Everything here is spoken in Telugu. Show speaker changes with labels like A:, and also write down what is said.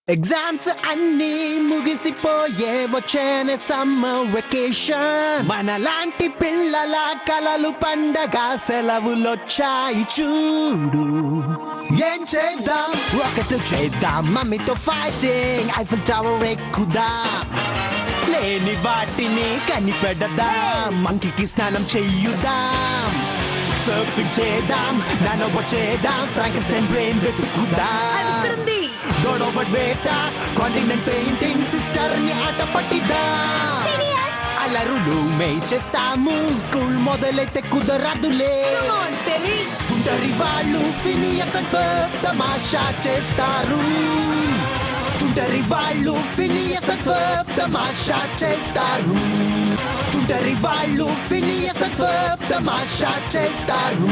A: ఎగ్జామ్స్ అన్నీ ముగిసిపోయే వచ్చేనే సమ్మర్ వెకేషన్ మనలాంటి పిల్లల కలలు పండగ సెలవులొచ్చాయి చూడు ఏం చేద్దాం ఒకటి చేద్దాం మమ్మీతో ఫైటింగ్ ఐఫిల్ టవర్ ఎక్కుదాం లేని వాటిని కనిపెడదాం మంకీకి స్నానం చెయ్యుదాం సర్ఫింగ్ చేద్దాం నానో చేద్దాం ఫ్రాంకెన్స్టైన్ బ్రెయిన్ వెతుకుదాం
B: ఇక్కడుంది.
A: గొడవ బేట కాంటినెంట్ పెయింటింగ్ సిస్టర్ ని ఆట పట్టిద్దాం అలరులు మే చేస్తాము స్కూల్ మొదలైతే కుదరదులే
B: Come on, Perry.
A: తుంటరి వాళ్ళు ఫినియస్ అండ్ ఫర్బ్ తమాషా చేస్తారు తుంటరి వాళ్ళు ఫినియస్ అండ్ ఫర్బ్ తమాషా చేస్తారు తుంటరి వాళ్ళు ఫినియస్ అండ్ ఫర్బ్ తమాషా చేస్తారు